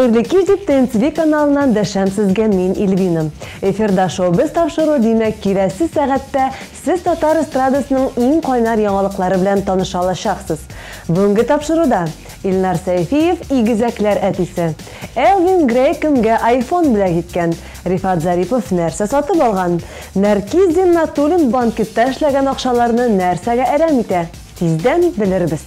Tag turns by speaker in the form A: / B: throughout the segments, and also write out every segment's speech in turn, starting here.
A: Hayırlı Kizip TV kanalından däşem sizge men Ilvinim. Efirda Showbiz tapşırığı demek kiresi saatte siz Tatar estradasının en kaynar yanılıkları bilen tanışa alacaqsız. Bugünkü tapşırıda İlnar Sayfiyev igizaklar atisi. Elvin Grey kimge iPhone bilen gitken. Rifat Zaripov нәрсә сатып алган. Наркиз Натулин банкетта эшләгән акчаларны нәрсәгә әрәм итә? Тиздән белербез.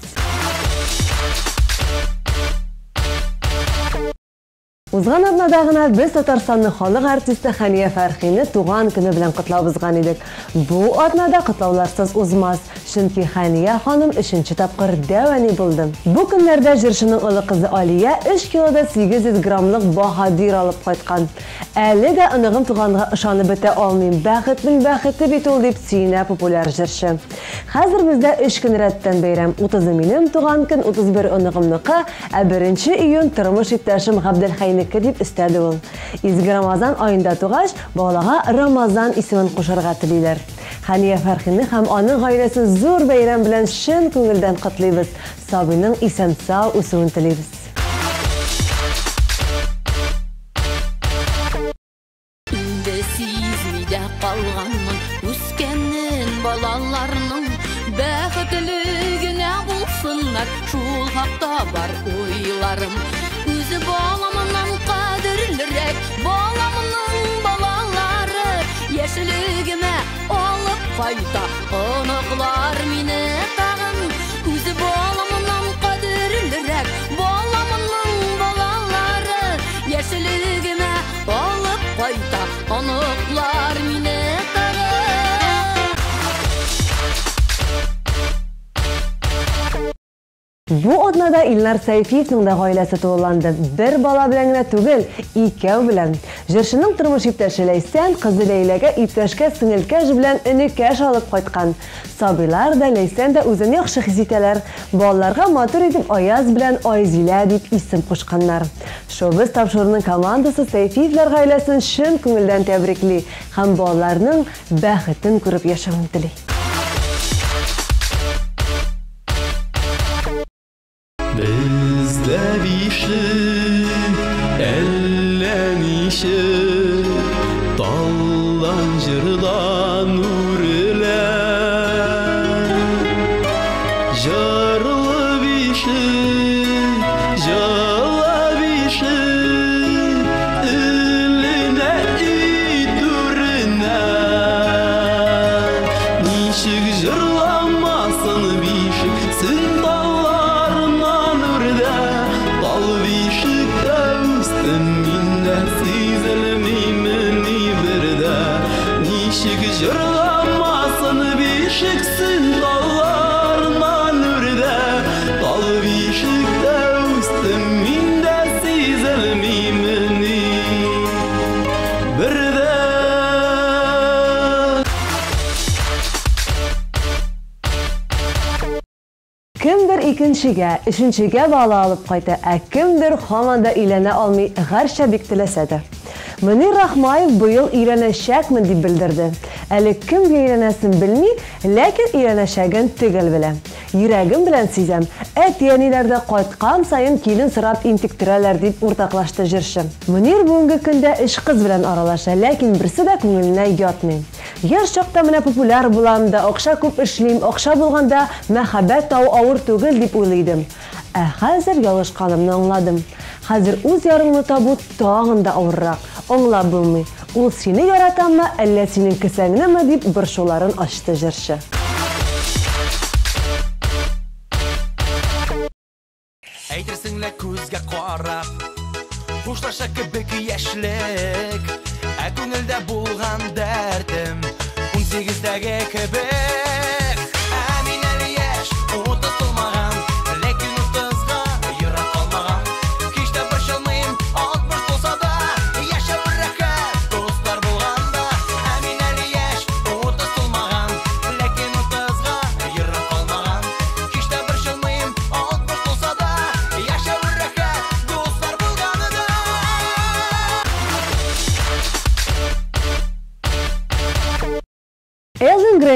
A: Узган атнада гына без Татарстанның халык артисты Хания Фәрхине туган көне белән котлабызган идек. Бу атнада котлауларсыз узмас, чөнки Хания ханым 3нче тапкыр дәвани булды. Бу көннәрдә җырчының улы кызы Алия 3 килода 800 граммлык баһадир алып кайткан. Әле дә аныгым туганга ышанып бетә алмыйм. Бәхетнең бәхете бит ул дип сөенә популяр җырчы. Хәзер бездә 3 көн рәттән бәйрәм. 30 минем туган көн, 31 аныгымныкы, 1 июнь тормыш иптәшем Габделхәйнеке дип өстәде ул. Изге Рамазан аенда тугач, балага Рамазан исемен кушарга телиләр. Хания Фәрхине һәм аның гаиләсен зур бәйрәм белән шын күңелдән котлыйбыз. Сабыйның исән-сау үсүен телибез.
B: Бәхетлегенә булсыннар, шул хакта бар уйларым. Үзе баламыннан кадерлерәк, баламның балалары яшьлегемә алып кайта, оныклар мине тагын. Үзе баламыннан кадерлерәк, баламның балалары яшьлегемә алып кайта, оныклар мине тагын.
A: Бу атнада Илнар Сайфиевның да гаиләсе тулыланды. Бер бала белән генә түгел, 2 белән. Җырчының тормыш иптәше Ләйсән кызы Ләйләгә иптәшкә сеңелкәш белән өнекәш алып кайткан. Сабыйлар да Ләйсән дә үзен яхшы хис итәләр. Балаларга матур итеп Аяз белән Айзилә дип исем кушканнар. Showbiz тапшырының командасы Сайфиевлар гаиләсен шын күңелдән тәбрикли һәм балаларның бәхетен күреп яшәвен тели.
C: Bizdə bişi, əlləmişi, daldan jırdan nurilər. Jarlı bişi, jala bişi, ilinə idurunə. Nişik jırlamasın bişi, sin Jırlamasın bişiksin dallarından ürde, dal bişikte üstüm minde sizilmimini birde.
A: Kimdir ikinчегә, өченчегә бала алып кайта, kimdir һаман да өйләнә алмый, гәрчә бик теләсә дә. Мөнир Рахмаев быел өйләнәчәкмен дип белдерде. Әле кемгә өйләнәсен белми, ләкин өйләнәчәген төгәл белә. Йөрәгем белән сизәм, әти-әниләрдә кайткан сайын килен сырап интектерәләр дип уртаклашты җырчы. Мөнир бүгенге көндә 3 кыз белән аралаша, ләкин берсе дә күңеленә ятмый. Яшь чакта менә популяр булам да, акча күп эшлим, акча булганда мәхәббәт тау авыр түгел дип уйлыйдым. Хәзер ялышканымны аңладым. Хәзер үз ярыңны табу тагын да авыррак. Аңлап булмый. Ул сине яратамы, әллә синең кесәңнеме дип борчуларын ачты җырчы.
D: Әйтерсеңлә күзгә карап, хушлаша кебек яшьлек, ә күңелдә булган дәртем 18дәге кебек.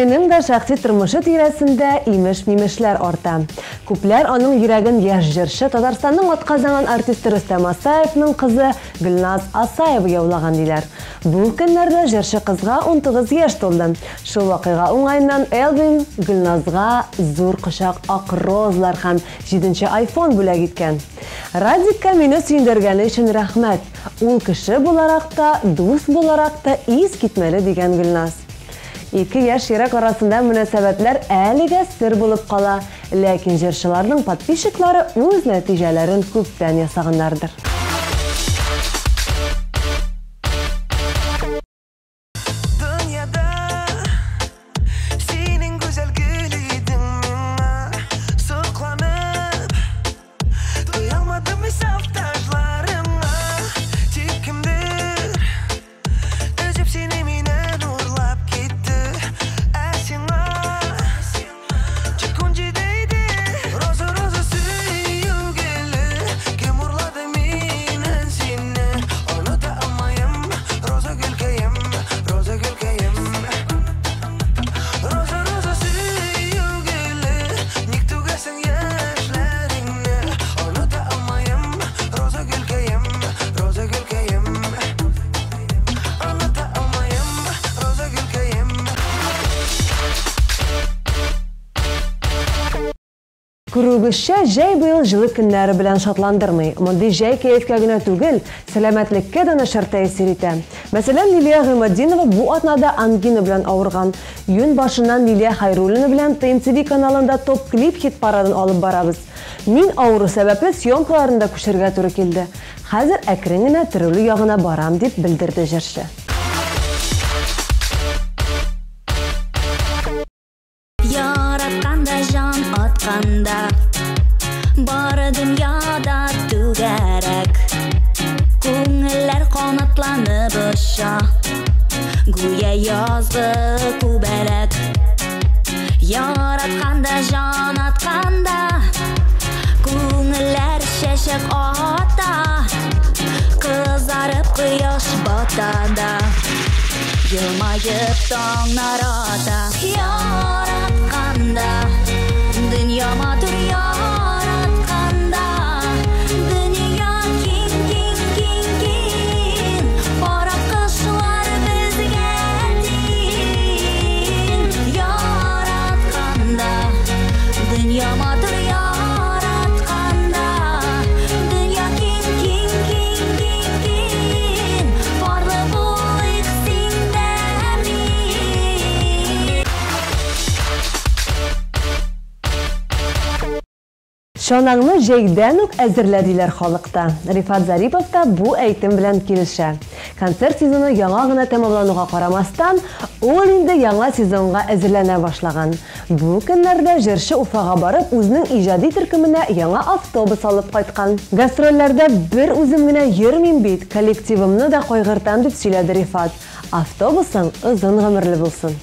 A: Гөлнурайның да шәхси тормышы тирәсендә имеш-мимешләр арта. Күпләр аның йөрәген яшь җырчы Татарстанның атказанган артисты Рөстәм Асаевның кызы Гөлназ Асаева яулаган диләр. Бу көннәрдә җырчы кызга 19 яшь тулды. Шул вакыйга уңайыннан Элвин Гөлназга зур кочак ак розалар һәм 7нче iPhone бүләк иткән. Радикка мине сөендергәне өчен рәхмәт. Ул кеше буларак та, дус буларак та ис китмәле дигән Гөлназ. Ике яшь йөрәк арасында мөнәсәбәтләр әлегә сер булып кала, ләкин җырчыларның подписчиклары үз нәтиҗәләрен күптән ясаганнардыр. Күрүгезчә, җәй быел җылы көннәре белән шатландырмый. Мондый җәй кәефкә генә түгел, сәламәтлеккә дә начар тәэсир итә. Мәсәлән, Лилия Гыймаддинова бу атнада ангина белән авырган. Июнь башыннан Лилия Хайруллина белән ТНТV каналында топ-клип хит парадын алып барабыз. Мин авыру сәбәпле съемкаларында күчәргә туры килде. Хәзер әкрен генә терелү ягына барам дип белдерде җырчы.
E: Яратканда жан атканда, бары дөньяда түгәрәк. Күңелләр канатланып оша, гүя язгы күбәләк. Яратканда жан атканда, күңелләр чәчәк ата, кызарып кояш батада, елмаеп таңнар ата. Яратканда, дөнья матур яратканда, дөнья киң, киң, киң, киң, бара кышлар безгә тиң. Яратканда, дөнья матур яратканда, дөнья киң, киң, киң, киң, киң, барлы булыйк синдә мин.
A: Шанаңны җәйдән үк әзерләдиләр халыкта. Рифат Зарипов та бу әйтем белән килешә. Концерт сезоны яңа гына тәмамлануга карамастан, ул инде яңа сезонга әзерләнә башлаган. Бу көннәрдә җырчы Уфага барып, үзенең иҗади төркеменә яңа автобус алып кайткан. Гастрольләрдә бер үзем генә йөрмим бит, коллективымны да кайгыртам дип сөйләде Рифат. Автобусың озын гомерле булсын.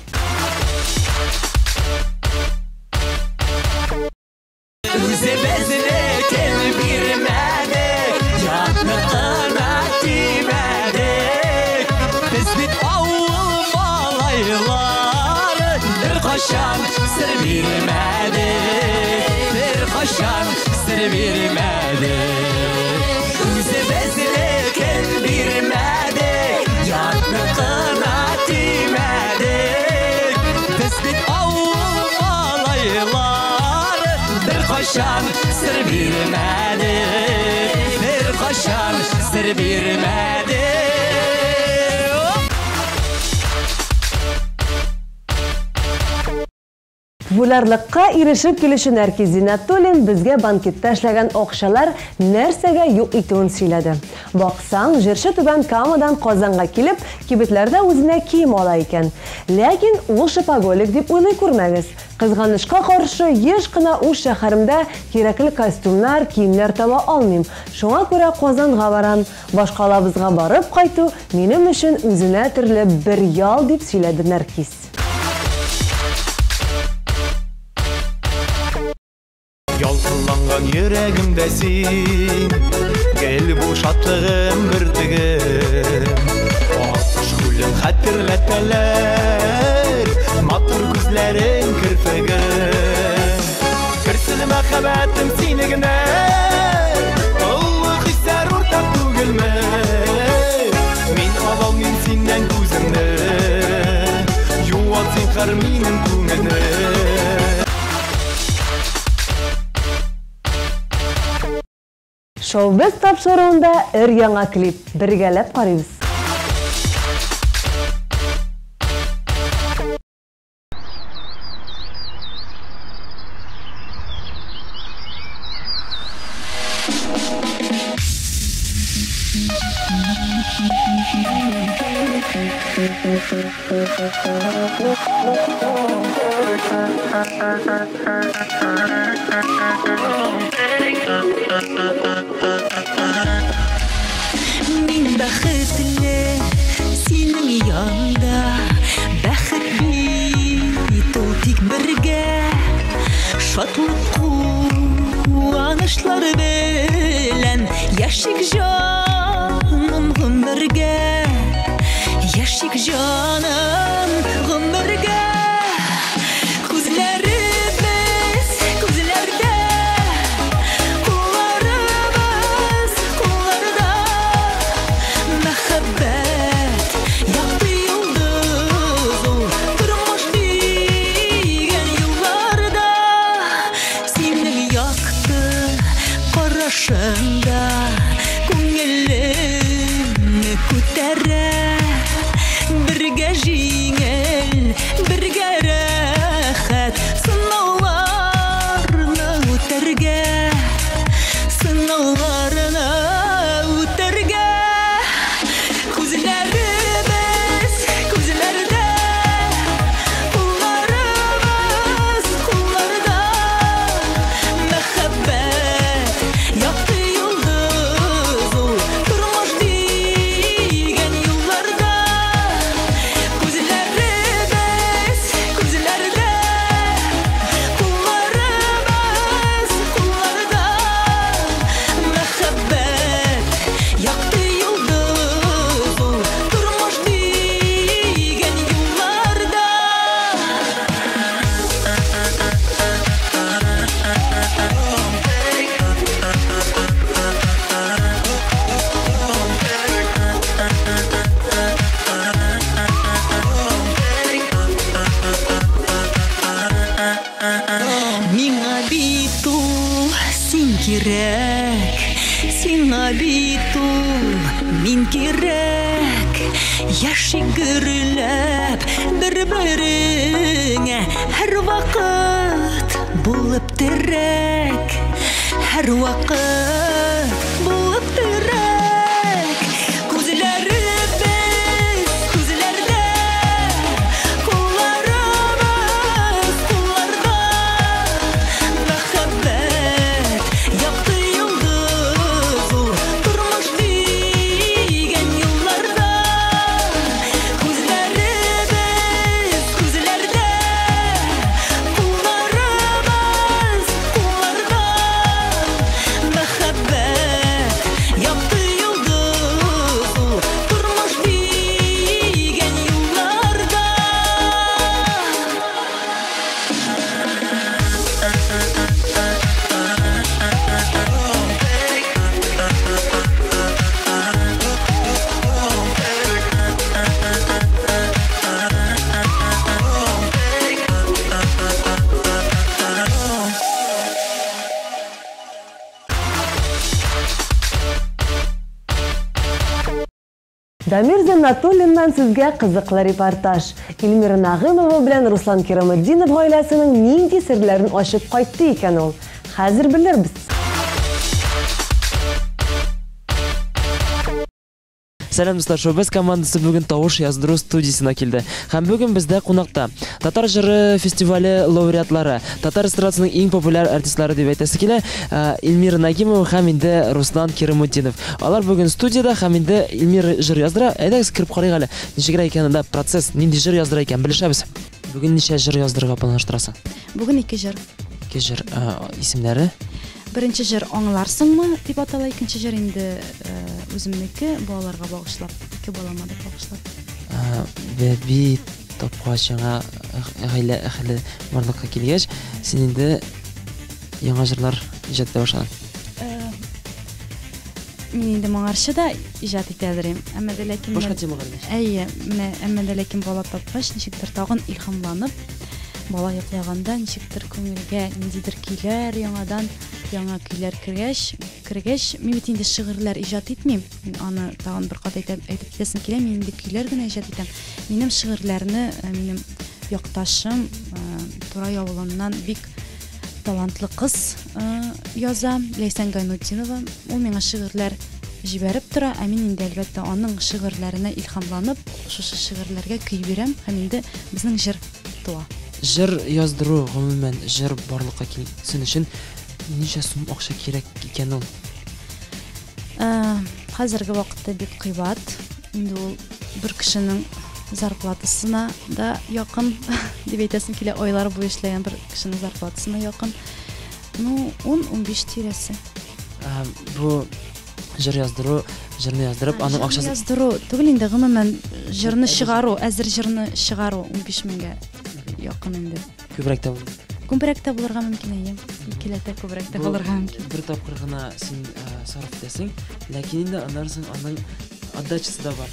C: Үзебезне кем бирмәдек, ятны кына тимәдек. Без бит авыл малайлары, беркайчан сер бирмәдек, беркайчан сер бирмәдек. Үзебезне кем бирмәдек, ятны кына тимәдек. Без бит авыл малайлары, беркайчан сер бирмәде, беркайчан сер бирмәде.
A: Популярлыкка ирешеп килүче Нәркиз Зиннәтуллин безгә банкетта эшләгән акчалар нәрсәгә юк итүен сөйләде. Баксаң, җырчы Түбән Камадан Казанга килеп, кибетләрдә үзенә кием ала икән. Ләкин ул шопоголик дип уйлый күрмәгез. Кызганычка каршы, еш кына үз шәһәремдә кирәкле костюмнар, киемнәр таба алмыйм. Шуңа күрә Казанга барам. Башкалабызга барып кайту минем өчен үзенә төрле бер ял дип сөйләде Нәркиз.
C: Ялкынланган йөрәгемдә син, гел бу шатлыгым бөртегем. Акыш күлен хәтерләтәләр, матур күзләр мәхәббәтем сине генә Олы хисләр уртак түгелме Мин алалмыйм синнән күземне Юат син минем күңелне
A: Шоу-без тапшыруында өр-яңа клип. Бергәләп карыйбыз.
E: Мин бәхетле синең янда бәхет бит ул тик бергә шатлык куанышлар белән яшик җаным гомергә яшик җаным гомергә күзләребез күзләрдә кулларыбыз кулларда мәхәббәт якты йолдыз ул тормыш дигән юлларда синең якты карашыңда күңелемне күтәрә бергә җиңел бергә рәхәт сынауларны үтәргә сынауларны үтәргә күзләребез күзләрдә кулларыбыз кулларда мәхәббәт якты йолдыз ул тормыш дигән юлларда күзләребез күзләрдә кулларыбыз кулларда мәхәббәт якты йолдыз ул тормыш дигән юлларда Миңа бит ул син кирәк Сиңа бит ул мин кирәк Яшик гөрләп бер-береңә һәр вакыт булып терәк Һәр вакыт булып терәк Күзләребез күзләрдә кулларыбыз кулларда мәхәббәт якты йолдыз ул тормыш дигән юлларда күзләребез күзләрдә кулларыбыз кулларда мәхәббәт якты йолдыз ул тормыш дигән юлларда
A: Дамир Зиннатуллиннан сезгә кызыклы репортаж. Илмира Нагымова белән Руслан Кираметдинов гаиләсенең нинди серләрен ачып кайтты икән ул? Хәзер белербез.
F: Сәлам достар, шоу-без командасы бүген тавыш яздыру студиясына килде. Һәм бүген бездә кунакта Татар җыры фестивале лауреатлары, татар эстрадасының иң популяр артистлары дип әйтәсе килә, Илмира Нагимова һәм инде Руслан Кираметдинов. Алар бүген студияда һәм инде Илмира җыр яздыра. Әйдәгез кирип карыйк әле. Ничегрәк икән анда процесс, нинди җыр яздыра икән белешәбез. Бүген ничә җыр яздырырга планлаштырасың?
G: Бүген 2 җыр.
F: 2 җыр исемнәре?
G: Беренче җыр аңларсыңмы дип атала, икенче җыр инде үземнеке, балаларга багышлап, 2 балама дип багышлап.
F: Бәби тапкачыңа гаилә әһле барлыкка килгәч, син инде яңа җырлар иҗат итә башладың?
G: Мин инде моңарчы да иҗат итәдерим. Әмма дә ләкин
F: Башка темага инде.
G: әйе, менә әмма дә ләкин бала тапкач ничектер тагын илһамланып, бала йоклаганда ничектер күңелгә ниндидер көйләр яңадан яңа көйләр кергәч, мин бит инде шигырьләр иҗат итмим. Мин аны тагын бер кат әйтеп китәсем килә, мин инде көйләр генә иҗат итәм. Минем шигырьләрне минем якташым Турай авылыннан бик талантлы кыз яза, Ләйсән Гайнутдинова. Ул миңа шигырьләр җибәреп тора, ә мин инде әлбәттә аның шигырьләренә илһамланып, шушы шигырьләргә көй бирәм һәм инде безнең җыр туа.
F: Җыр яздыру, гомумән җыр барлыкка килсен өчен ничә сум акча кирәк икән ул?
G: Хәзерге вакытта бик кыйбат. Инде ул бер кешенең зарплатасына да якын дип әйтәсем килә, айлар буе эшләгән бер кешенең зарплатасына якын. Ну, 10-15 тирәсе.
F: Бу җыр яздыру, җырны яздырып, аның акчасы
G: яздыру түгел инде, гомумән җырны чыгару, әзер җырны чыгару 15 меңгә якын инде.
F: күбрәк тә булды.
G: Күбрәк тә булырга мөмкин әйе. Икеләтә күбрәк тә булырга мөмкин.
F: Бер тапкыр гына син сарыф итәсең, ләкин инде аннан соң аның отдачасы да бар.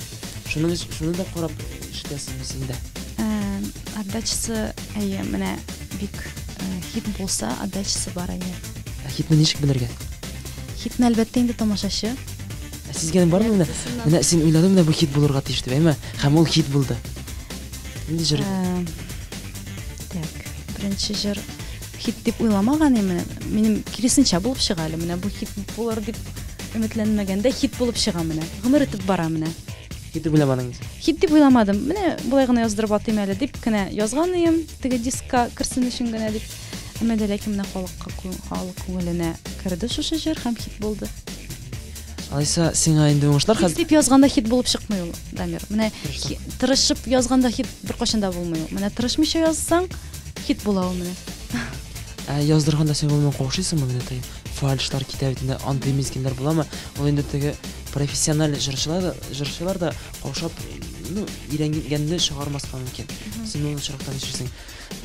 F: Шуны да карап ишетәсең инде.
G: Отдачасы әйе, менә бик хит булса, отдачасы бар әйе.
F: Хитне ничек белергә?
G: Хитне әлбәттә инде тамашачы.
F: Сезгә бармы менә син уйладың менә бу хит булырга тиеш дип, әйме? Һәм ул хит булды. Инде җыр.
G: Так, беренче җыр хит дип уйламаган идем. Минем киресенчә булып чыга әле. Менә бу хит булыр дип өметләнмәгәндә хит булып чыга менә. Гомер итеп бара менә.
F: Хит дип уйламадыңыз?
G: Хит дип уйламадым. Менә булай гына яздырып атыйм әле дип кенә язган идем. Теге дискка кирсен өчен генә дип. Әмма дә ләкин менә халык күңеленә керде шушы җыр һәм хит булды.
F: Алайса, сиңа инде уңышлар
G: хәзер дип язганда хит булып чыкмый ул, Дамир. Менә тырышып язганда хит бер кашан да булмый ул. Менә тырышмыйча язсаң, хит була ул менә.
F: Яздырганда син гомумән каушыйсыңмы менә тәй? Фальшлар китә бит инде, андый мизгелләр буламы? Ул инде теге профессиональ җырчылар да каушап, ну, ирәнгәнне чыгармаска мөмкин. Син ул чирактан ишерсең.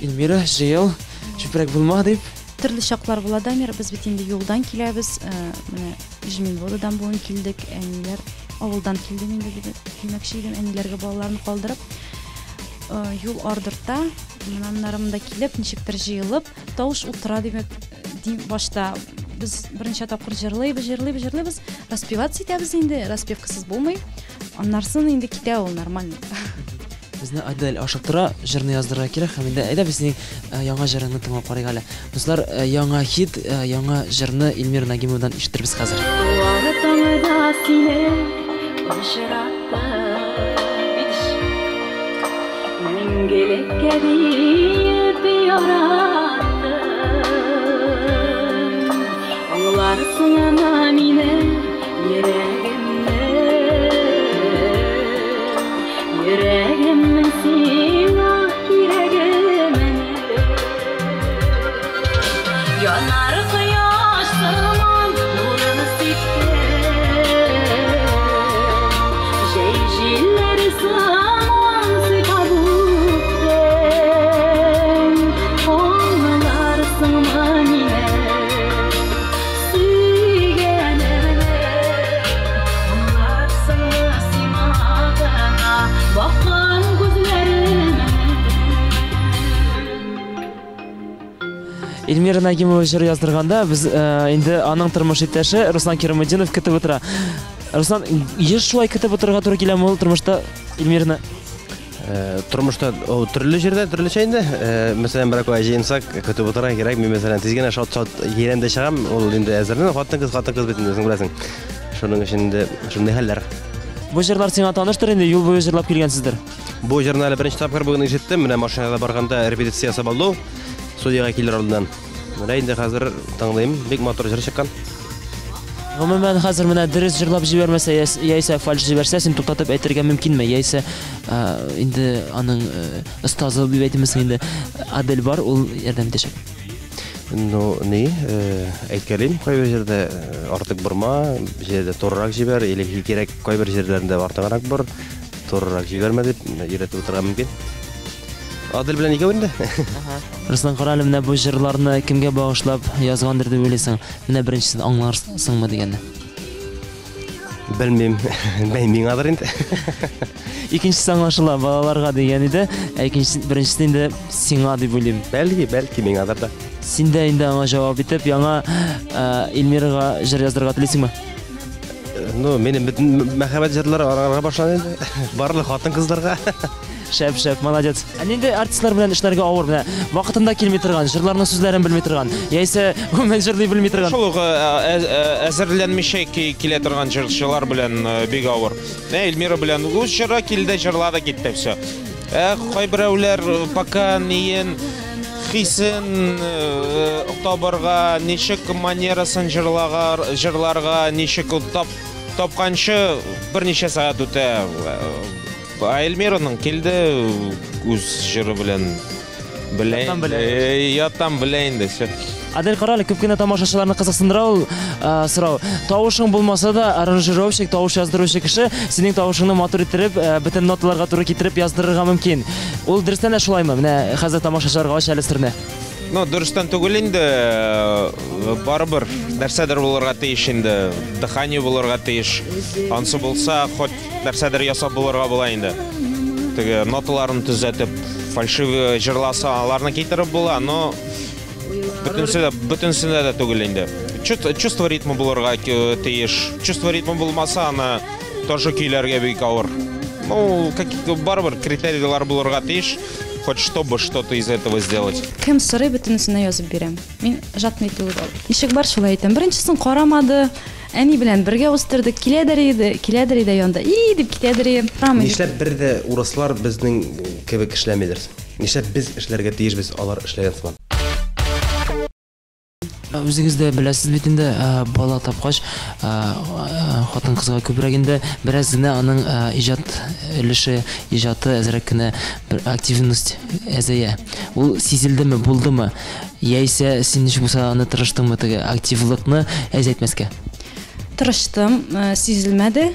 F: Илмира, җыел, чүпрәк булма дип.
G: Төрле чаклар була, Дамир. Без бит инде юлдан киләбез. Менә Ижмилводадан бүген килдек. Әниләр авылдан килде инде дип килмәкче идем. Әниләргә балаларны калдырып, юл ардырта, монда килеп, ничектер җыелып, тавыш утыра дип башта без беренче тапкыр җырлыйбыз, распеваться итәбез инде, распевкасыз булмый. Аннарсын инде китә ул нормально.
F: Безне Адель ашыктыра, җырны яздырырга кирәк, һәм инде әйдә безнең яңа җырны тыңлап карыйк әле. Дуслар, яңа хит, яңа җырны Илмира Нагимовадан ишеттербез хәзер.
B: Yanar kıyaş zaman nurunu siktir Jeyjiller zaman sıkabukten Onlar sığmanine Süygene Onlar sığmasımadana Bakan gözlerime
F: Илмира Нагимова җыр яздырганда без инде аның тормыш иптәше Руслан Кериметдинов көтеп утыра. Руслан, еш шулай көтеп утырырга туры киләме ул тормышта Илмираны?
H: Тормышта төрле җирдә төрлечә инде. Мәсәлән, бер җыенсак көтеп утырырга кирәк. Мин мәсәлән тизгенә шат ерәндә чыгам, ул инде әзерләнә, хатын-кыз бит инде, беләсең. Шуның өчен инде шундый хәлләр.
F: Бу җырлар сиңа таныштыр инде, юл буе җырлап килгәнсездер.
H: Бу җырны әле беренче тапкыр бүген ишеттем. Менә машинада барганда репетициясы булды. Студияга килер алдыннан. Менә инде хәзер тыңлыйм, бик матур җыр чыккан.
F: Гомумән хәзер менә дөрес җырлап җибәрмәсә, яисә фальш җибәрсә, син туктатып әйтергә мөмкинме? Яисә инде аның остазы дип әйтәмез инде Адель бар, ул ярдәм итәчәк.
H: Ну, ни, әйткәлим, кайбер җирдә артык борма, җирдә турырак җибәр, или кирәк кайбер җирләрендә артыграк бор, турырак җибәрмә дип өйрәтеп утырган мөмкин. Адел белән икәү инде.
F: Руслан Каралев менә бу җырларны кемгә багышлап язгандыр дип уйлыйсың? Менә беренчесен аңларсыңмы дигәнне.
H: Белмим. Миңадыр инде.
F: Икенчесе аңлашыла балаларга дигән иде. Икенчесе беренчесе инде сиңа дип уйлыйм.
H: Бәлки миңадыр да.
F: Син дә инде аңа җавап итеп яңа Эльмирага җыр яздырырга телисеңме?
H: Ну, минем бөтен мәхәббәт җырлары арага башлады инде. Барлык хатын-кызларга.
F: Шәп, молодец. Инде артистлар белән эшләргә авыр менә. Вакытында килми торган, җырларның сүзләрен белми торган, яисә гомумән җырлый белми торган.
I: Шул ук әзерләнмичә килә торган җырчылар белән бик авыр. Эльмира белән үз җыры килде, җырлады китте все. Кайберәүләр пока ниен хисен табарга, ничек манерасын җырларга, ничек тапканчы берничә сәгать үтә. Эльмираның килде үз җыры белән яттан белә инде.
F: Адель Каралев күп кенә тамашачыларны кызыксындыра ул сорау. Тавышың булмаса да, аранжировщик, тавыш яздыручы кеше синең тавышыңны матур иттереп, бөтен ноталарга туры китереп яздырырга мөмкин. Ул дөрестән дә шулаймы? Менә хәзер тамашачыларга ач әле сирне.
I: Ну, дөрестән түгел инде, барыбер нәрсәдер булырга тиеш инде, дыхание булырга тиеш. Ансы булса, хоть нәрсәдер ясап булырга була инде. Теге ноталарын төзәтеп, фальшивый җырласа, аларны китереп була, но бөтенсендә дә түгел инде. Чувство ритмы булырга тиеш. Чувство ритмы булмаса, аны тоже көйләргә бик авыр. Ну, барыбер критерийлар булырга тиеш. Хоть чтобы что-то из этого сделать.
G: Кем сорый бөтенесенә язып бирәм. Мин жатмый түгел. Ничек бар шулай әйтәм. Беренчесен карамады. Әни белән бергә үстердек. Киләдер иде янда. И дип китәдер.
H: Нишләп бер дә урыслар безнең кебек эшләмидер? Нишләп без эшләргә тиешбез, алар эшләгән сыман?
F: Үзегез дә беләсез бит инде, бала тапкач хатын-кызга күбрәк инде бераз гына аның иҗат өлеше, иҗаты әзрәк кенә бер активность әзәя. Ул сизелдеме, булдымы? Яисә син ничек булса аны тырыштыңмы теге активлыкны әзәйтмәскә?
G: Тырыштым, сизелмәде.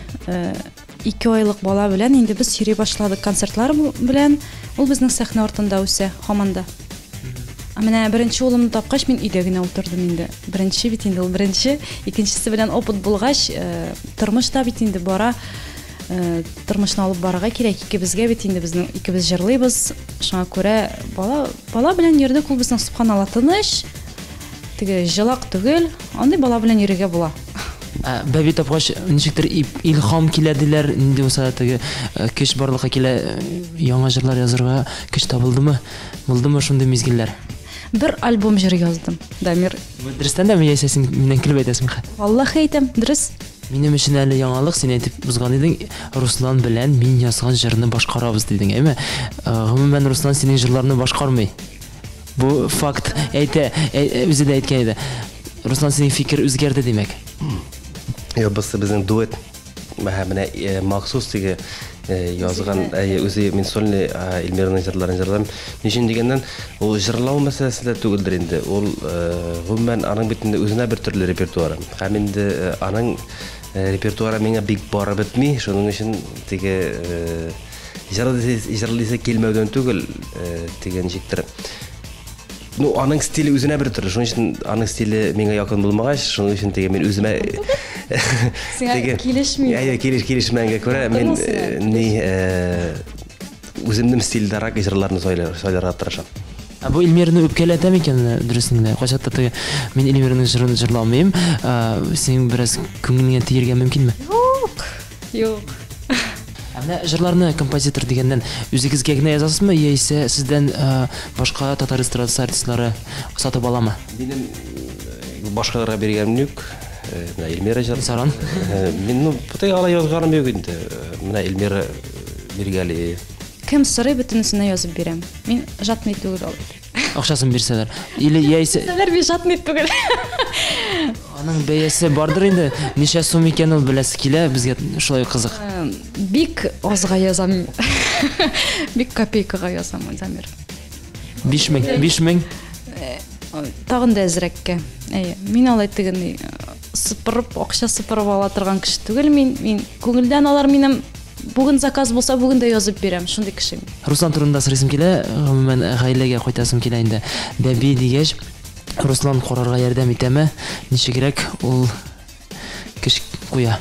G: 2 айлык бала белән инде без йөри башладык концертлар белән. Ул безнең сәхнә артында үсә, һаманда. Менә беренче улымны тапкач мин өйдә генә утырдым инде. Беренче бит инде ул беренче, икенчесе белән опыт булгач, тормышта бит инде бара, тормышны алып барырга кирәк. Икебезгә бит инде безнең икебез җырлыйбыз. Шуңа күрә бала белән йөрдек, ул безнең субханалла тыныч. Теге җылак түгел, андый бала белән йөрергә була.
F: Бәби тапкач ничектер илһам киләделәр, инде булса теге көч барлыкка килә, яңа җырлар язарга көч табылдымы? Булдымы шундый мизгилләр?
G: Бер альбом җыр яздым. Дамир.
F: Дөрестән дә яисә син миннән килеп әйтәсең хә?
G: Валлаһи әйтәм, дөрес.
F: Минем өчен әле яңалык, син әйтеп узган идең, Руслан белән мин язган җырны башкарабыз дидең, әйме? Гомумән Руслан синең җырларны башкармый. Бу факт. Әйтә, үзе дә әйткән иде. Руслан синең фикер үзгәрде димәк.
H: Безнең дуэт мәхәббәтенә махсус теге язган үзе мин сольный Эльмираның җырларын җырладым. Ничек дигәндән, ул җырлау мәсьәләсе дә түгелдер инде. Ул гомумән аның битендә үзенә бер төрле репертуары. Һәм инде аның репертуары миңа бик бара бетми. Шуның өчен теге җырлыйсы килмәүдән түгел, дигән җиктер. Ну, аның стиле үзенә бер төрле. Шуның өчен аның стиле миңа якын булмагач, шуның өчен теге мин үземә
G: теге килешми.
H: Килешмәгәнгә күрә мин үземнең стильдәрәк җырларны сөйләргә тырышам.
F: Бу Эльмираны үпкәләтә микән дөресен? Кайчакта теге мин Эльмираның җырын җырламыйм, син бераз күңелеңә тиергә мөмкинме?
G: Юк.
F: Менә җырларны композитор дигәндән үзегезгә генә язасызмы, яисә сездән башка татар эстрадасы артистлары сатып аламы?
H: Минем башкаларга биргәнем юк. Менә Эльмира җырлар. Мин бутый ала язганым юк инде. Менә Эльмира биргәли.
G: Кем сорый бөтенесенә язып бирәм. Мин жатмый түгел ул.
F: Акчасын бирсәләр. Или яисә
G: Сәләр би жатмый түгел.
F: Аның бәясе бардыр инде. Ничә сум икән ул беләсе килә, безгә шулай кызык.
G: Бик азга язам. Бик копейкага язам, Дамир.
F: 5000.
G: Тагын да әзрәккә. Мин алай тегенне сыпырып, акча сыпырып ала торган кеше түгел. Мин күңелдән алар минем Бүгін заказ болса, бүгін де язып берем. Шундай кеше.
F: Руслан турында сұрайсым келе, гомумән гаиләгә кайтасым келе инде. Бәби дигәч, Руслан карарга ярдәм итәме? Ничегрәк ул кеш куя?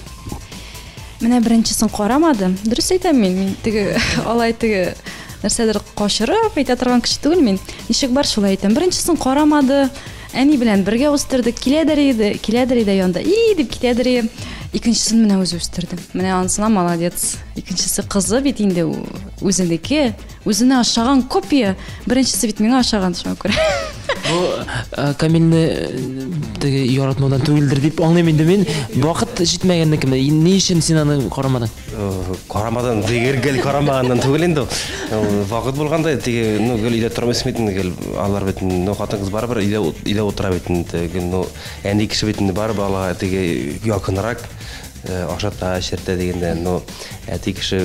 G: Менә беренчесен карамадым. Дөрес әйтәм мин теге алай теге нәрсәдер кашырып әйтә торган кеше түгел мин. Ничек бар шулай әйтәм. Беренчесен карамады. Әни белән бергә үстердек. Киләдер иде янда. Дип китәдер иде. Икенчесен менә үзе үстердем. Менә анысына молодец. Икенчесе кызы бит инде үзенеке. Үзенә ашаган копия. Беренчесе бит миңа ашаган шуңа күрә.
F: Бу Камилне теге яратмаудан түгелдер дип аңлыйм инде мин. Вакыт җитмәгәннеке. Ни өчен син аны карамадың?
H: Карамадан дигәр гел карамаганнан түгел инде. Вакыт булганда теге гел өйдә тормыйсың бит гел алар бит хатын кыз барыбер өйдә утыра бит теге әни кеше бит барып алга теге якынрак ашата шертә дигәндә әти кеше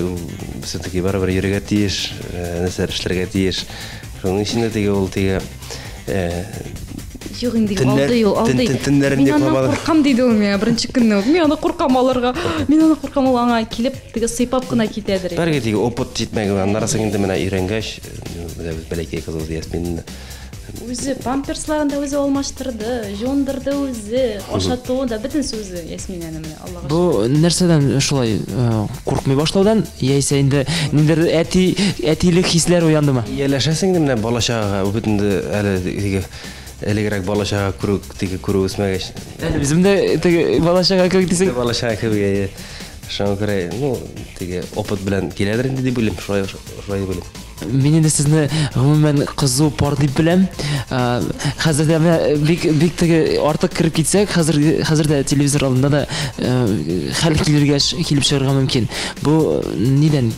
H: все-таки барыбер йөрергә тиеш, нәрсә эшләргә тиеш. Шуның өчен теге ул теге
G: Юк инде алды.
H: Төннәрендә карамадым.
G: Куркам диде ул миңа беренче көнне. Мин аны куркам алырга. Мин аны куркам ул аңа килеп теге сыйпап кына китәдер.
H: Бәргә теге опыт җитмәгән аннарсы инде менә өйрәнгәч, бәләкәй кызыл ясмин.
G: Үзе памперсларын да үзе алмаштырды, жондырды үзе, ашатуы да бөтен сүзе Ясминәне менә Аллага.
F: Бу нәрсәдән шулай куркмый башлаудан, яисә инде ниндер әтилек хисләр уяндымы?
H: Ялашасың инде менә балачага, бөтенде әле теге элегрәк балачага күрү үсмәгәч.
F: Әле бездә теге балачага күк дисең.
H: Балачага күгә шуңа күрә, теге опыт белән киләдер инде дип уйлыйм, шулай дип уйлыйм.
F: Мин инде сезне гомумән кызу пар дип беләм. Хәзер дә бик теге артык кирип китсәк, хәзер дә телевизор алдында да хәл килергәч килеп чыгарга мөмкин. Бу нидән?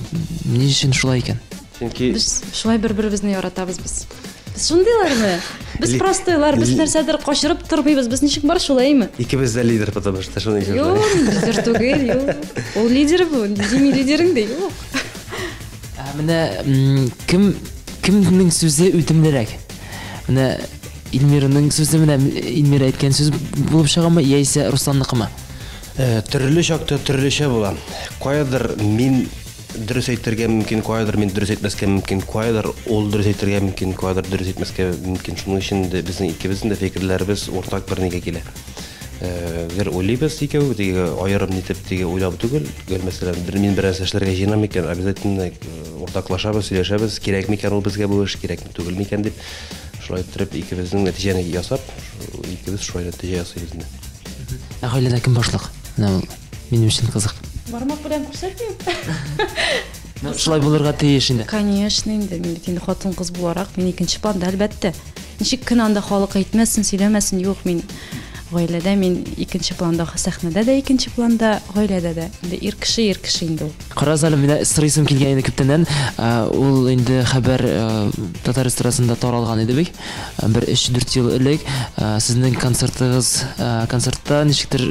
F: Ни өчен шулай икән?
H: Чөнки
G: Без шулай бер-беребезне яратабыз без. Без шундыйлармы? Без простыйлар, без нәрсәдер кашырып тормыйбыз. Без ничек бар шулаймы?
H: икебез дә лидер, потому что шуның өчен.
G: Юк, лидер түгел, юк. Ул лидер бу, Дими лидерың да юк.
F: Менә кемнең сүзе үтемлерәк? Менә Илмираның сүзе менә Илмира әйткән сүз булып чыгамы, яисә Русланныкымы?
H: Төрле чакта төрлечә була. Каядыр мин дөрес әйтергә мөмкин, каядыр мин дөрес әйтмәскә мөмкин, каядыр ул дөрес әйтергә мөмкин, каядыр дөрес әйтмәскә мөмкин. Шуның өчен дә безнең икебезнең дә фикерләребез уртак бер нигә килә. Гер уйлыйбыз икәү, теге аерым нитеп теге уйлап түгел. Гел мәсәлән, мин бераз эшләргә җыенам икән, обязательно уртаклашабыз, сөйләшәбез, кирәкме икән ул безгә бу эш, кирәкме түгел микән дип. Шулай итеп икебезнең нәтиҗәне ясап, икебез шулай нәтиҗә ясыйбыз.
F: Гаиләдә кем башлык? Менә ул минем өчен кызык.
G: Бармак белән күрсәтмим.
F: Шулай булырга тиеш инде.
G: Конечно, инде мин бит инде хатын кыз буларак, мин икенче планда әлбәттә. Ничек кенә анда халык әйтмәсен, сөйләмәсен, юк, мин гаиләдә мин икенче планда, сәхнәдә дә икенче планда, гаиләдә дә. Инде ир кеше инде ул.
F: Караз әле менә сырыйсым килгән иде күптәннән. Ул инде хәбәр татар эстрадасында таралган иде бик. Бер 3-4 ел элек сезнең концертта ничектер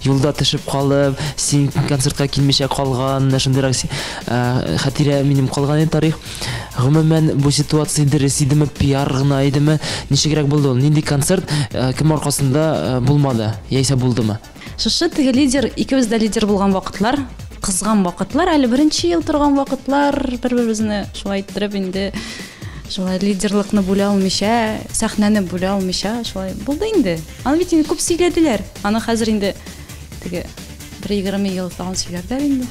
F: юлда төшеп калып, син концертка килмичә калган, шундыйрак хатирә минем калган иде тарих. Гомумән бу ситуация дөрес идеме, пиар гына идеме? Ничегрәк булды ул? Нинди концерт кем аркасында булмады, яисә булдымы?
G: Шушы теге лидер, икебез дә лидер булган вакытлар, кызган вакытлар, әле беренче ел торган вакытлар, бер-беребезне шулай иттереп инде шулай лидерлыкны бүлә алмыйча, сәхнәне бүлә алмыйча, шулай булды инде. Аны бит инде күп сөйләделәр. Аны хәзер инде теге 20 ел тагын сөйләрдәр инде.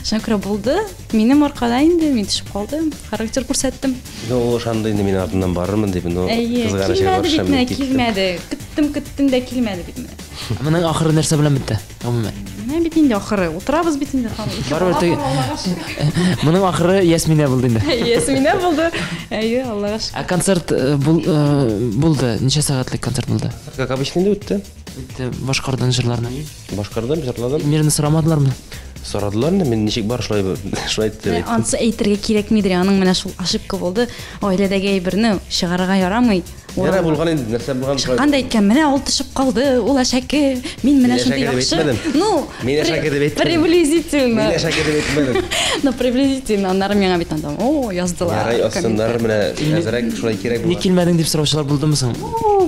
G: Шәкра булды. Минем аркада инде мин төшеп калдым. Характер күрсәттем.
H: Ул шанда инде мин артыннан барырмын дип, кызганычка барышам.
G: Килмәде. Көттем дә килмәде бит менә.
F: Моның ахыры нәрсә белән бетте? Гомумән.
G: Менә бит инде ахыры. Утырабыз бит инде хәзер.
F: Барыбер теге. Моның ахыры Ясминә булды инде.
G: Ясминә булды. Әйе, Аллага шөкер.
F: Концерт булды. Ничә сәгатьлек концерт булды?
H: Как обычно инде үтте.
F: Башкардан җырларны.
H: Башкардым, җырладым.
F: Мирне сорамадылармы?
H: Сорадылар, мен ничек бар шулай итеп.
G: Ансы әйтергә кирәкмидер, аның менә шул ошибка булды. Гаиләдәге әйберне чыгарга ярамый.
H: Яра булган инде, нәрсә булган?
G: Кандай икән, менә ул төшеп калды, ул әшәке, мин менә шундый яхшы. Ну,
H: мин әшәке дип әйтмәдем.
G: Приблизительно.
H: Мин әшәке дип әйтмәдем.
G: Ну, приблизительно, аннары миңа бит анда, о, яздылар.
H: Яра, астыннар менә әзрәк шулай кирәк
F: Ни
H: була.
F: килмәдең дип сораучылар булдымы соң?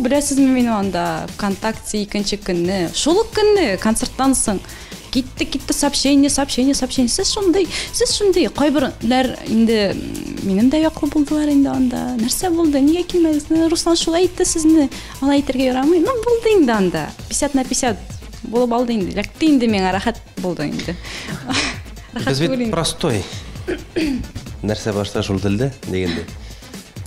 G: Беләсезме, мин анда ВКонтакте икенче көнне, шул ук көнне концерттан соң Китте сообщение. Сез шундай кайберләр инде минем дә яклы булдылар инде анда. Нәрсә булды? Нигә килмәдегез? Руслан шулай әйтте сезне. Алай әйтергә ярамый. Ну булды инде анда. 50/50 булып алды инде. Ләкте инде миңа рәхәт булды инде.
H: Без бит простой. Нәрсә башта шул телдә дигәндә.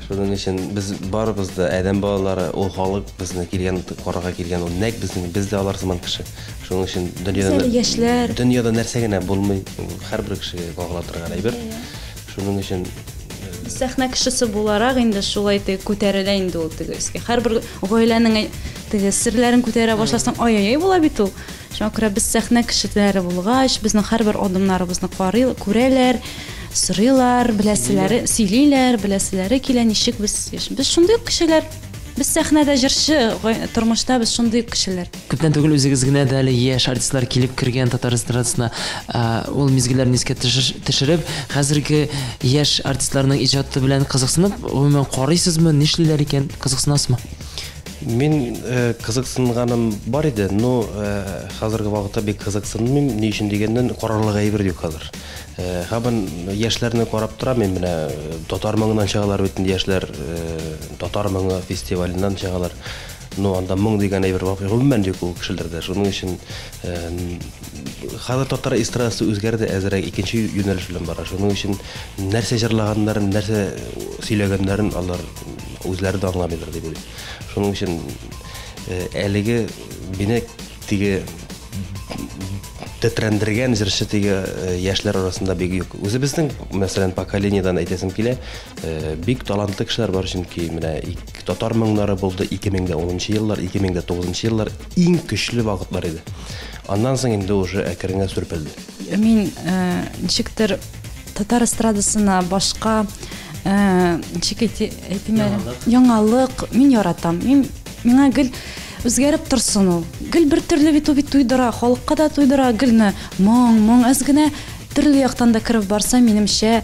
H: Шуның өчен без барыбыз да адәм балалары, ул халык безне килгән, карага килгән, ул нәк без дә алар сыман кеше. Шуның өчен дөньяда нәрсә генә булмый, һәрбер кешегә кагыла әйбер. Шуның өчен
G: сәхнә кешесе буларак инде шулай күтәрелә инде ул тегеске. Һәрбер гаиләнең теге серләрен күтәрә башласаң, ай була бит ул. Шуңа күрә без сәхнә кешеләре булгач, безнең һәрбер адымнарыбызны күрәләр, сырыйлар, беләселәре, сөйлиләр, беләселәре килә ничек без шундый кешеләр. Без сәхнәдә җырчы, тормышта без шундый кешеләр.
F: Күптән түгел үзегез генә дә әле яшь артистлар килеп кергән татар эстрадасына, ул мизгелләрне искә төшереп, хәзерге яшь артистларның иҗаты белән кызыксынып, гомумән карыйсызмы, нишлиләр икән, кызыксынасызмы?
H: Мин кызыксынганым бар иде, но хәзерге вакытта бик кызыксынмыйм, ни өчен дигәннән карарлык әйбер юк хәзер. Хабын яшьләрне карап торам, мен менә татар моңнан чыгалар бит яшьләр, татар моңы фестиваленнән чыгалар. Ну анда моң дигән әйбер вакыйга гомумән юк ул кешеләрдә. Шуның өчен хәзер татар эстрадасы үзгәрде, әзрәк икенче юнәлеш белән бара. Шуның өчен нәрсә җырлаганнарын, нәрсә сөйләгәннәрен алар үзләре дә аңламыйлар дип уйлыйм. Шуның өчен әлеге мине тиге тетрәндергән җырчы тиге яшьләр арасында бик юк. Үзебезнең, мәсәлән, поколениедан әйтәсем килә, бик талантлы кешеләр бар, чөнки менә татар моңнары булды 2010 еллар, 2009 еллар иң көчле вакытлар иде. Аннан соң инде уже әкренләп сүрпелде.
G: Мин ничектер татар эстрадасына башка ничек әйтим, яңалык мин яратам. Миңа гел үзгәреп торсын ул. Гел бер төрле бит туйдыра, халыкка да туйдыра, гелне моң аз гына төрле яктан да киреп барса, минемчә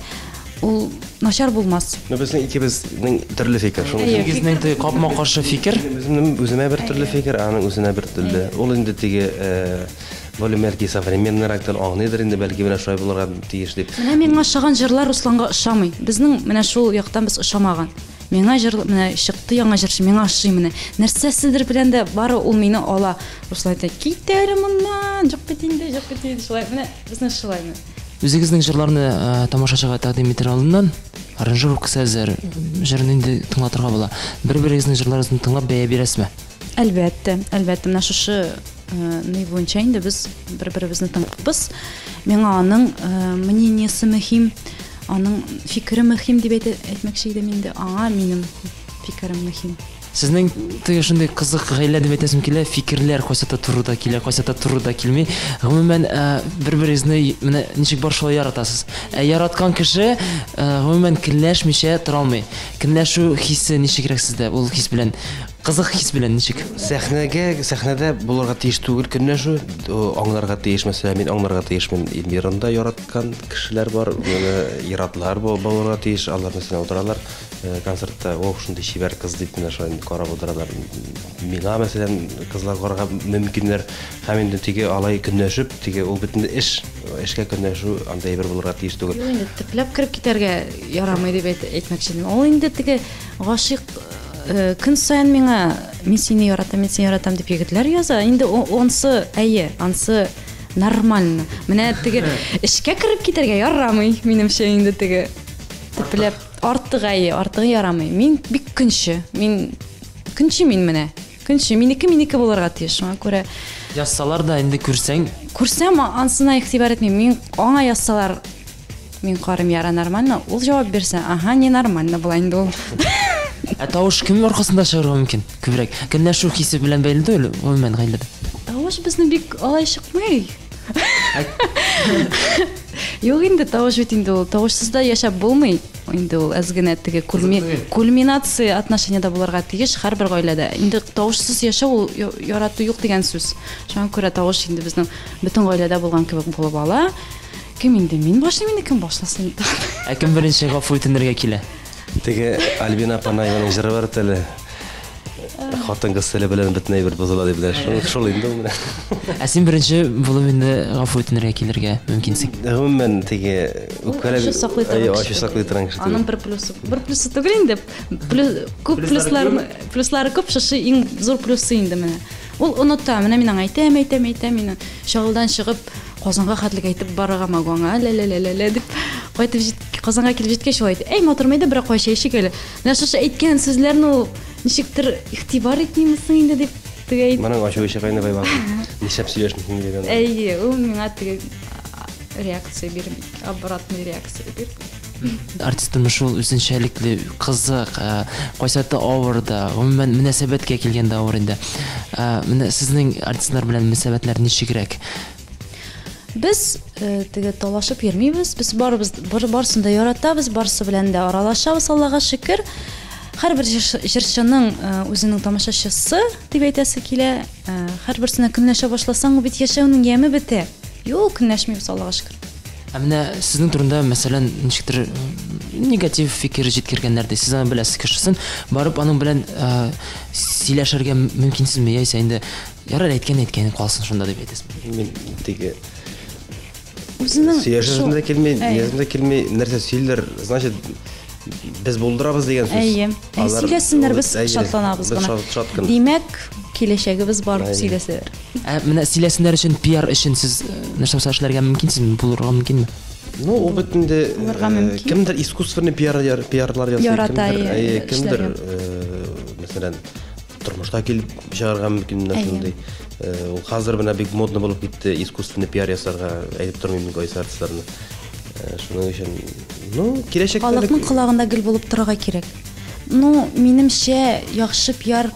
G: ул начар булмас.
H: Безнең икебезнең төрле фикер.
F: Игезнең капма каршы фикер.
H: Безнең үземә бер төрле фикер, аның үзенә бер төрле. Ул инде теге Волюмерки современный рактан аңлыйдыр инде, бәлки менә шулай булырга тиеш дип.
G: Менә миңа ошаган җырлар Русланга ошамый. Безнең менә шул яктан без ошамаган. Миңа җыр менә чыкты яңа җырчы, миңа ошый менә. Нәрсәседер белән дә бары ул мине ала. Руслан әйтә, "Китәр моннан, җык бит инде, шулай менә безнең шулай."
F: Үзегезнең җырларны тамашачыга тәкъдим итер алдыннан аранжировкасы әзер, җырны инде тыңлатырга була. Бер-берегезнең җырларыгызны тыңлап бәя бирәсезме?
G: Әлбәттә, менә шушы ни буенча инде без бер-беребезне тыңлыйбыз. Миңа аның мнениесе мөһим, аның фикере мөһим дип әйтмәкче идем инде. Аңа минем фикерем мөһим.
F: Сезнең теге шундый кызык гаилә дип әйтәсем килә, фикерләр кайсата турыда килә, кайсата турыда килми. Гомумән бер-берегезне менә ничек бар шулай яратасыз. Яраткан кеше гомумән көнләшмичә тора алмый. Көнләшү хиссе ничегрәк сездә? Ул хис белән, кызык хис белән ничек?
H: Сәхнәдә булырга тиеш түгел көнләшү, аңларга тиеш, мәсәлән, мин аңларга тиешмен. Мирында яраткан кешеләр бар, яратлар булырга тиеш, алар мәсәлән утыралар концертта, шундый чибәр кыз дип менә шулай карап утыралар. Миңа мәсәлән кызлар карарга мөмкиннәр, һәм инде теге алай көнләшеп, теге ул бит инде эшкә көнләшү андай бер булырга тиеш түгел.
G: Инде төпләп кирип китәргә ярамый дип әйтмәкче идем. Ул инде теге гашыйк көн сайын миңа мин сине яратам дип егетләр яза. Инде онсы ансы нормально. Менә теге эшкә кирип китәргә ярамый, минемчә инде теге төпләп артыгы ярамый. Мин бик көнче. Мин менә. Көнче минеке булырга тиеш. Шуңа күрә
F: Язсалар да инде
G: күрсәм ансына игътибар итмим. Мин аңа язсалар мин карым яра нормально. Ул җавап бирсә, не нормально була инде ул.
F: Тавыш кем аркасында чыгарга мөмкин? Күбрәк көнләшү хисе белән бәйле түгел, гомумән гаиләдә.
G: Тавыш безне бик алай чыкмый. Юк инде тавыш бит инде ул. Тавышсыз да яшәп булмый. Инде ул әзгенә теге кульминация отношениедә булырга тиеш һәрбер гаиләдә. Инде тавышсыз яшәү ул ярату юк дигән сүз. Шуңа күрә тавыш инде безнең бөтен гаиләдә булган кебек булып ала. Кем инде мин башлыйм, кем башласын.
F: Кем беренче гафу итенергә килә?
H: Теге Альбина Панаеваның җыры бар теле. хатын кыз теле белән бөтенләй бер бозыла дип беләр. Шул инде ул менә.
F: Ә син беренче булып инде гафу үтенергә килергә мөмкинсең.
H: Гомумән теге үпкәләп
G: Ашы саклый торган
H: ашы саклый торган кеше.
G: Аның бер плюсы түгел инде. Күп плюслары күп, шушы иң зур плюсы инде менә. Ул оныта, менә мин әйтәм, мин шагылдан чыгып Казанга хәтлек әйтеп барырга магонга, ле дип кайтып Казанга килеп җиткәч шулай әйтте. Эй, матурмайды, бер кайча ишек әле. Менә шушы әйткән сүзләрне ул ничектер игътибар итмисең инде дип теге әйтте.
H: Моның ачу ишек айны байбак. Нишәп сөйләшмисең дигән.
G: Әйе, ул миңа теге реакция бирми, обратный реакция бирми.
F: Артист тормышы ул үзенчәлекле, кызык, кайсаты авыр да, гомумән мөнәсәбәткә килгәндә авыр инде. Менә сезнең артистлар белән мөнәсәбәтләр ничегрәк?
G: Без теге талашып йөрмибез. Без барысын да яратабыз, барысы белән дә аралашабыз, Аллага шөкер. Һәрбер җырчының үзенең тамашачысы дип әйтәсе килә. Һәрберсенә көнләшә башласаң, бит яшәүнең яме бетә. Юк, көнләшмибез, Аллага шөкер.
F: Менә сезнең турында мәсәлән ничектер негатив фикер җиткергәннәр ди. Сез аны беләсез кешесен, барып аның белән сөйләшергә мөмкинсезме? Яисә инде ярар әйткән калсын шунда дип әйтәсезме?
H: Мин теге
G: Үзенең
H: сөйләшәсендә килми, язында килми, нәрсә сөйләр, значит без булдырабыз дигән сүз.
G: Әйе. Сөйләсеннәр, без шатланабыз гына. Димәк, киләчәгебез бар сөйләсәләр.
F: Менә сөйләсеннәр өчен, пиар өчен сез нәрсә эшләргә мөмкинсезме? Булырга мөмкинме?
H: Ну, ул битендә кемдер искусственный пиарлар ясый, кемдер мәсәлән тормышта килеп чыгарга мөмкин нәрсәләр. Ул хәзер менә бик модны булып китте искусственный пиар ясарга, әйтеп тормыйм кайсы артистларны. Шуның өчен, ну, киләчәктә
G: халыкның колагында гел булып торырга кирәк. Ну, минемчә, яхшы пиар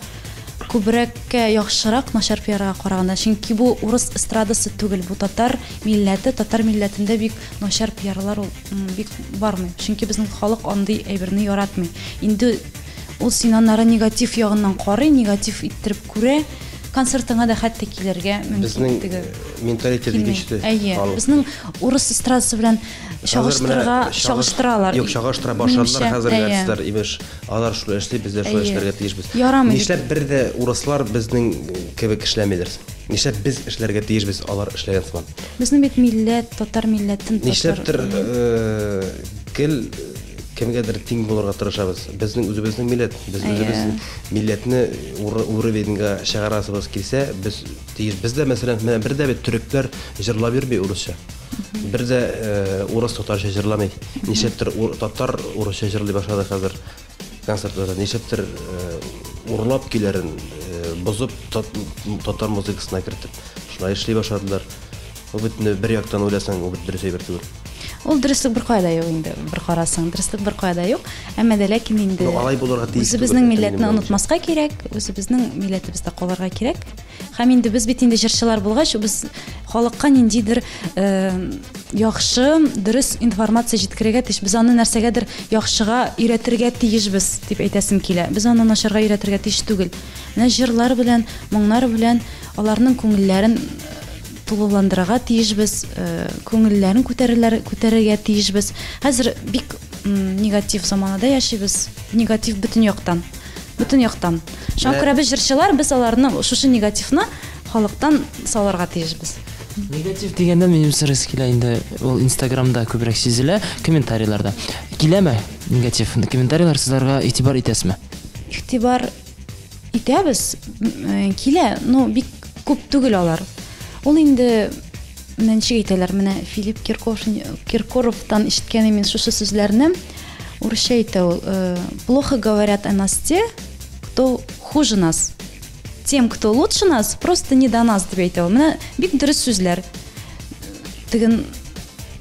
G: күбрәккә яхшырак начар пиарга караганда, чөнки бу урыс эстрадасы түгел, бу татар милләтендә бик начар пиарлар бик бармый. Чөнки безнең халык андый әйберне яратмый. Инде ул синаннары негатив ягыннан карый, негатив иттереп күрә. Концертыңа да хәтта килергә мөмкин теге
H: менталитет гечте.
G: Әйе, безнең урыс эстрадасы белән чагыштыралар.
H: Юк, чагыштыра башладылар хәзер артистлар, имеш, алар шулай эшли, без дә шулай эшләргә тиешбез. Нишләп бер дә урыслар безнең кебек эшләмиләр? Нишләп без эшләргә тиешбез, алар эшләгән сыман?
G: Безнең бит милләт, татар милләтен
H: Нишләптер гел кемгәдер тиң булырга тырышабыз. Безнең үзебезнең милләт, без үзебезнең милләтне уровеньгә чыгарасыбыз килсә, без дә мәсәлән, менә бер дә бит төрекләр җырлап йөрми урысча. Бер дә урыс татарча җырламый. Нишләптер татар урысча җырлый башлады хәзер концертларда. Нишләптер урлап киләрен бозып татар музыкасына кертеп, шулай эшли башладылар. Ул бит бер яктан уйласаң, ул бит дөрес әйбер түгел.
G: Ул дөрестлек бер кайда юк инде, бер карасаң, дөрестлек бер кайда юк. Әмма дә ләкин инде үзебезнең милләтне онытмаска кирәк, үзебезнең милләтебездә калырга кирәк. Һәм инде без бит инде җырчылар булгач, без халыкка ниндидер яхшы, дөрес информация җиткерергә тиеш, без аны нәрсәгәдер яхшыга өйрәтергә тиешбез дип әйтәсем килә. Без аны начарга өйрәтергә тиеш түгел. Менә җырлар белән, моңнар белән аларның күңелләрен тулыландырырга тиешбез, күңелләрен күтәрергә тиешбез. Хәзер бик негатив заманада яшибез. Негатив бөтен яктан. Шуңа күрә без җырчылар, без аларны шушы негативны халыктан салырга тиешбез.
F: Негатив дигәндә минем сырыс килә инде, ул Инстаграмда күбрәк сизелә, комментарийларда. Киләме негатив? Комментарийлар сезләргә игътибар итәсезме?
G: Игътибар итәбез, килә, но бик күп түгел алар. Ул инде ничек әйтәләр, менә Филипп Киркоровтан ишеткән мин шушы сүзләрне урысча әйтә ул. Плохо говорят о нас те, кто хуже нас. Тем, кто лучше нас, просто не до нас дип әйтә ул. Менә бик дөрес сүзләр. Теген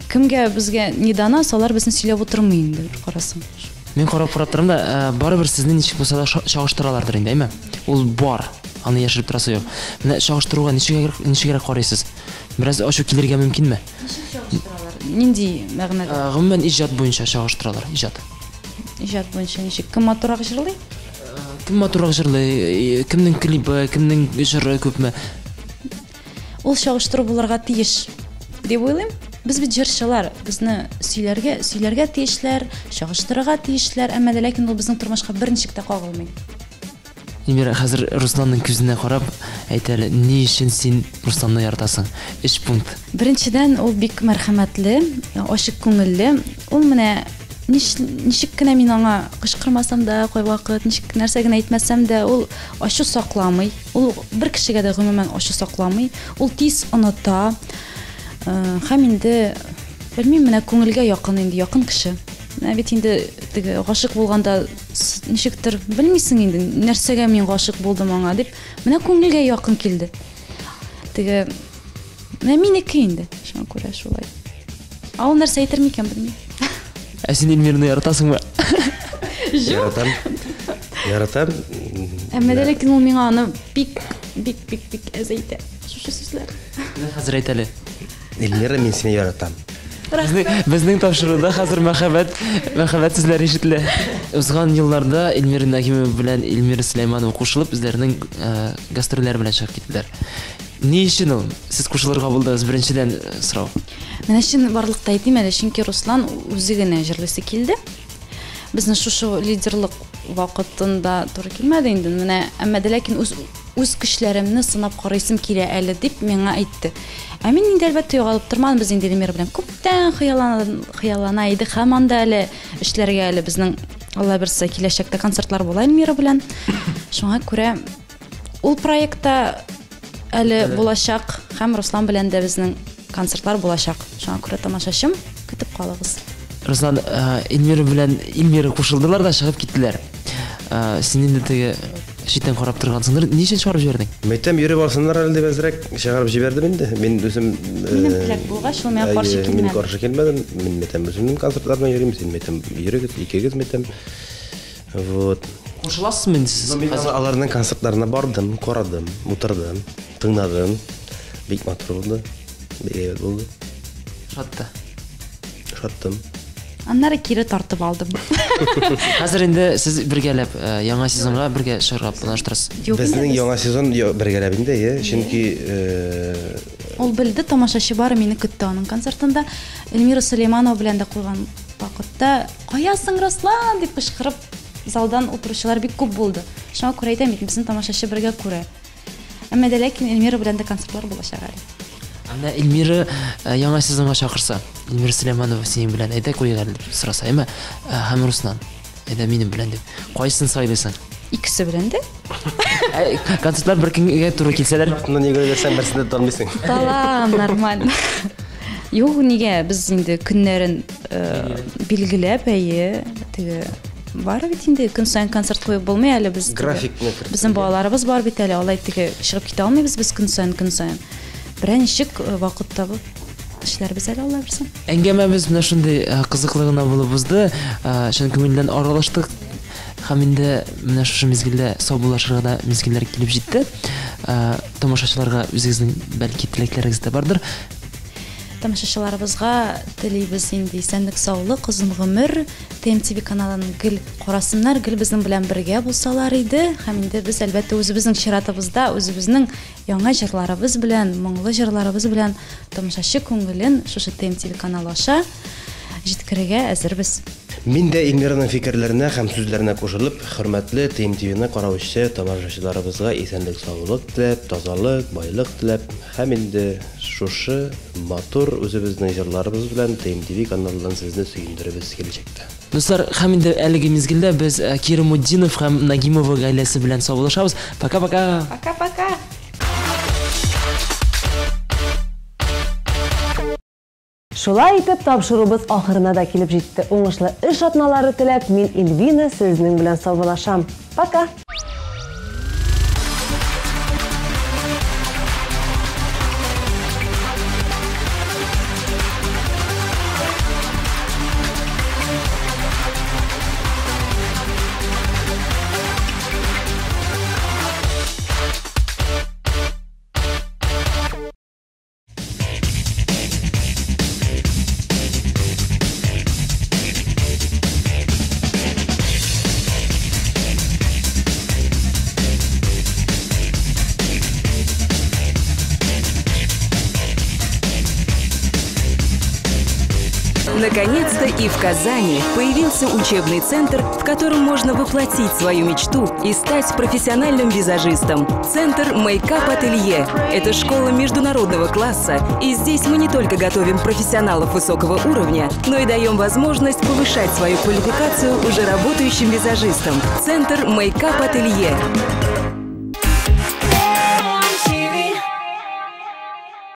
G: кемгә безгә не до нас, алар безне сөйләп утырмый инде, карасаң.
F: Мин карап торам да, барыбер сезне ничек булса да чагыштыралардыр инде, әйме? Ул бар. Аны яшереп торасы юк. Менә чагыштыруга ничегрәк карыйсыз? Бераз ачу килергә мөмкинме?
G: Чагыштыралар. Нинди мәгънәдә?
F: Гомумән иҗат буенча чагыштыралар, иҗат.
G: Иҗат буенча ничек? Кем матурак җырлый?
F: Кем матурак җырлый? Кемнең клипы, кемнең җыры күпме?
G: Ул чагыштыру булырга тиеш дип уйлыйм. Без бит җырчылар, безне сөйләргә тиешләр, чагыштырырга тиешләр, әмма ләкин ул безнең тормышка берничек тә кагылмый.
F: Эльмира, хәзер Русланның күзенә карап, әйт әле, ни өчен син Русланны яратасың? 3 пункт.
G: Беренчедән, ул бик мәрхәмәтле, ачык күңелле. Ул менә ничек кенә мин аңа кычкырмасам да, кайвакыт ничек нәрсә генә әйтмәсәм дә, ул ачу сакламый. Ул бер кешегә дә гомумән ачу сакламый. Ул тиз оныта. Һәм инде белмим, менә күңелгә якын инде, якын кеше. Менә бит инде теге гашык булганда ничектер белмисең инде нәрсәгә мин гашык булдым аңа дип, менә күңелгә якын килде. Теге менә минеке инде, шуңа күрә шулай. Ул нәрсә әйтер микән белмим.
F: Ә син Эльмираны яратасыңмы?
H: Яратам.
G: Әмма дә ләкин ул миңа аны бик әз әйтә. Шушы сүзләр.
F: Хәзер әйт әле.
H: Эльмира, мин сине яратам.
F: Безнең тапшыруда хәзер мәхәббәт сүзләре ишетелә. Узган елларда Эльмира Нәгимова белән Эльмира Сөләйманова кушылып, үзләренең гастрольләр белән чыгып киттеләр. Ни өчен ул? Сез кушылырга булдыгыз, беренчедән сорау.
G: Мен өчен барлыкта әйтим әле, чөнки Руслан үзе генә җырлыйсы килде. Безнең шушы лидерлык вакытында туры килмәде инде. Менә әмма дә ләкин үз көчләремне сынап карыйсым килә әле дип миңа әйтте. Ә мин инде әлбәттә югалып тормадым, без инде Эльмира белән күптән хыяллана идек, һәм анда әле эшләргә әле безнең Алла берсе киләчәктә концертлар була Эльмира белән. Шуңа күрә ул проектта әле булачак, һәм Руслан белән дә безнең концертлар булачак. Шуңа күрә тамашачым, көтеп калыгыз.
F: Руслан, Эльмира белән Эльмира кушылдылар да чыгып киттеләр. Син инде теге читтән карап торгансыңдыр. Ни өчен чыгарып җибәрдең?
H: Мәйтәм йөреп алсыннар әле дип әзрәк чыгарып җибәрдем инде. Мин үзем
G: Минем теләк булгач, ул миңа каршы
H: Мин
G: килмәде.
H: каршы килмәдем. Мин мәйтәм үземнең концертларына йөрим, син мәйтәм йөрегез, икегез мәйтәм. Вот.
F: Кушыласызмы инде сез?
H: Мин аларның концертларына бардым, карадым, утырдым, тыңладым. Бик матур булды. Бик әйбәт булды. Шаттым.
G: Аннары кире тартып алдым.
F: Хәзер инде сез бергәләп яңа сезонга бергә чыгарга планлаштырасыз.
H: Безнең яңа сезон бергәләп инде, чөнки
G: Ул белде, тамашачы бары мине көтте аның концертында. Эльмира Сөләйманова белән дә куйган вакытта "Каясың, Руслан?" дип кычкырып, залдан утыручылар бик күп булды. Шуңа күрә әйтәм, безнең тамашачы бергә күрә. Әмма дә ләкин Эльмира белән дә концертлар булачак әле.
F: Анда Эльмира яңа сезонга чакырса, Эльмира Сөләйманова синең белән әйдә куйган дип сораса, әмма һәм Руслан әйдә минем белән дип. Кайсын сайлыйсың?
G: Икесе белән дә.
F: Концертлар бер көнгә туры килсәләр,
H: Монда нигә дисәң берсендә тормыйсың.
G: Талам, нормаль. Юк, нигә без инде көннәрен билгеләп, теге бар бит инде көн сайын концерт куеп булмый әле без.
H: Графикны кертеп.
G: Безнең балаларыбыз бар бит әле, алай теге чыгып китә алмыйбыз без көн сайын. Берничек вакыт табып эшләрбез әле Алла берсен.
F: әңгәмәбез менә шундый кызыклы гына булып узды. Шуның күңелдән аралаштык. Һәм инде менә шушы мизгелдә саубуллашырга да мизгелләр килеп җитте. Тамашачыларга үзегезнең бәлки теләкләрегез дә бардыр.
G: Тамашачыларыбызга телибез инде исәнлек, саулык, озын гомер. ТМТV каналын гел карасыннар, гел безнең белән бергә булсалар иде. Һәм инде без әлбәттә үзебезнең чиратыбызда, үзебезнең яңа җырларыбыз белән, моңлы җырларыбыз белән тамашачы күңелен шушы ТМТV каналы аша җиткерергә әзербез.
H: Мин дә Эльмираның фикерләренә һәм сүзләренә кушылып, хөрмәтле ТМТV-ны караучы тамашачыларыбызга исәнлек, саулык теләп, тазалык, байлык теләп, һәм инде шушы матур үзебезнең җырларыбыз белән ТМТV каналыннан сезне сөендеребез киләчәктә.
F: Дуслар, һәм инде әлеге мизгелдә без Киримуддинов һәм Нагимова гаиләсе белән саубуллашабыз. Пока-пока.
G: Пока-пока.
A: Шулай итеп, тапшырубыз ахырына да килеп җитте. Уңышлы эш атналары теләп, мин Эльвина сезнең белән саубуллашам. Пока.
J: Наконец-то и в Казани появился учебный центр, в котором можно воплотить свою мечту и стать профессиональным визажистом. Центр Мейкап Ателье – это школа международного класса, и здесь мы не только готовим профессионалов высокого уровня, но и даем возможность повышать свою квалификацию уже работающим визажистам. Центр Мейкап Ателье.